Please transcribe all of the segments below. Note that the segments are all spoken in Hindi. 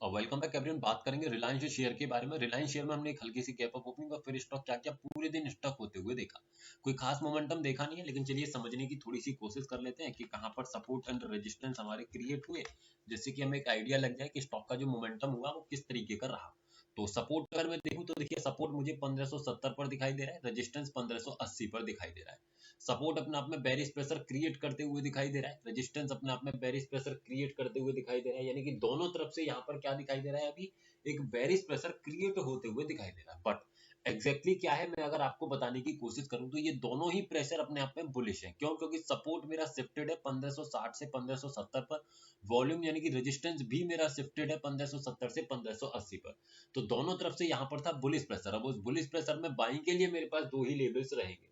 Welcome back everyone. बात करेंगे रिलायंस शेयर के बारे में। रिलायंस शेयर में हमने एक हल्की सी गैप अप ओपनिंग और फिर स्टॉक क्या क्या पूरे दिन स्टॉक होते हुए देखा। कोई खास मोमेंटम देखा नहीं है, लेकिन चलिए समझने की थोड़ी सी कोशिश कर लेते हैं कि कहां पर सपोर्ट एंड रेजिस्टेंस हमारे क्रिएट हुए, जिससे कि हमें एक आइडिया लग जाए कि स्टॉक का जो मोमेंटम हुआ वो किस तरीके का रहा। तो सपोर्ट अगर मैं देखूं तो देखिए, सपोर्ट मुझे 1570 पर दिखाई दे रहा है, रेजिस्टेंस 1580 पर दिखाई दे रहा है। सपोर्ट अपने आप में बेरिश प्रेशर क्रिएट करते हुए दिखाई दे रहा है, रेजिस्टेंस अपने आप में बेरिश प्रेशर क्रिएट करते हुए दिखाई दे रहा है, यानी कि दोनों तरफ से यहाँ पर क्या दिखाई दे रहा है, अभी एक बेरिश प्रेशर क्रिएट होते हुए दिखाई दे रहा है। बट एग्जैक्टली क्या है, मैं अगर आपको बताने की कोशिश करूं तो ये दोनों ही प्रेशर अपने आप में बुलिश है। क्यों? क्योंकि सपोर्ट मेरा शिफ्टेड है 1560 से 1570 पर, वॉल्यूम यानी कि रेजिस्टेंस भी मेरा शिफ्टेड है 1570 से 1580 पर। तो दोनों तरफ से यहाँ पर था बुलिश प्रेशर। अब उस बुलिश प्रेशर में बाइंग के लिए मेरे पास दो ही लेवल्स रहेंगे।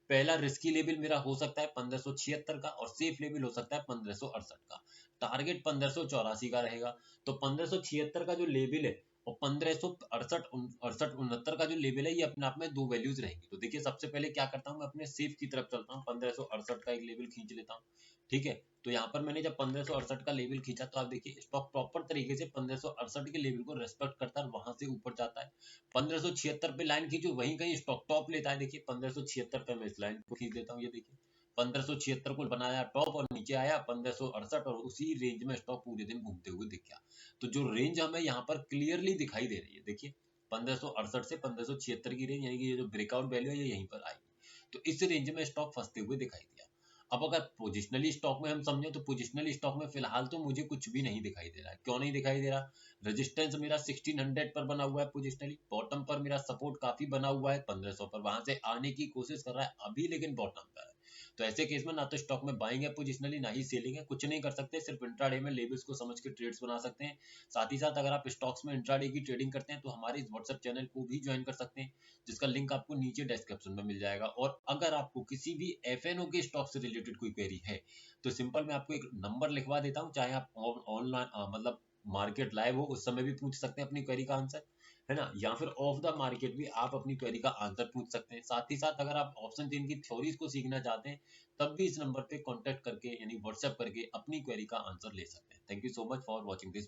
पहला रिस्की लेवल मेरा हो सकता है 1576 का, और सेफ लेवल हो सकता है 1568 का। टारगेट 1584 का रहेगा। तो 1576 का जो लेवल है और 1568 68 69 का जो लेवल है, ये अपने आप में दो वैल्यूज रहेंगी। तो देखिए, सबसे पहले क्या करता हूँ, मैं अपने सेफ की तरफ चलता हूँ, 1568 का एक लेवल खींच लेता हूँ। ठीक है, तो यहाँ पर मैंने जब 1568 का लेवल खींचा तो आप देखिए स्टॉक प्रॉपर तरीके से 1568 के लेवल को रेस्पेक्ट करता है, वहां से ऊपर जाता है। 1576 पे लाइन खींचो, वहीं कहीं स्टॉक टॉप लेता है। देखिए 1576 पे मैं इस लाइन को खींच देता हूँ, ये देखिए 1576 को बनाया टॉप और नीचे आया 1568, और उसी रेंज में स्टॉक पूरे दिन घूमते हुए दिख गया। तो जो रेंज हमें यहाँ पर क्लियरली दिखाई दे रही है, देखिए 1568 से 1576 की रेंज, यानी कि ये जो ब्रेकआउट वैल्यू है ये यहीं पर आएगी। तो इस रेंज में स्टॉक फंसते हुए दिखाई दिया। अब अगर पोजिशनली स्टॉक में हम समझे तो पोजिशनली स्टॉक में फिलहाल तो मुझे कुछ भी नहीं दिखाई दे रहा है। क्यों नहीं दिखाई दे रहा? रेजिस्टेंस मेरा 1600 पर बना हुआ है पोजिशनली, बॉटम पर मेरा सपोर्ट काफी बना हुआ है 1500 पर, वहां से आने की कोशिश कर रहा है अभी, लेकिन बॉटम पर है। तो ऐसे केस में ना तो स्टॉक में बाइंग है पोजिशनली, ना ही सेलिंग है। कुछ नहीं कर सकते, सिर्फ इंट्राडे में लेवल्स को समझ के ट्रेड्स बना सकते हैं। साथ ही साथ अगर आप स्टॉक्स में इंट्राडे की ट्रेडिंग करते हैं तो हमारे इस व्हाट्सएप चैनल को भी ज्वाइन कर सकते हैं, जिसका लिंक आपको नीचे डिस्क्रिप्शन में मिल जाएगा। और अगर आपको किसी भी एफएनओ के स्टॉक से रिलेटेड कोई क्वेरी है तो सिंपल मैं आपको एक नंबर लिखवा देता हूँ, चाहे आप ऑनलाइन मतलब मार्केट लाइव हो उस समय भी पूछ सकते हैं अपनी क्वेरी का आंसर, है ना, या फिर ऑफ द मार्केट भी आप अपनी क्वेरी का आंसर पूछ सकते हैं। साथ ही साथ अगर आप ऑप्शन चेन की थ्योरीज को सीखना चाहते हैं तब भी इस नंबर पे कांटेक्ट करके यानी व्हाट्सएप करके अपनी क्वेरी का आंसर ले सकते हैं। Thank you so much for watching this.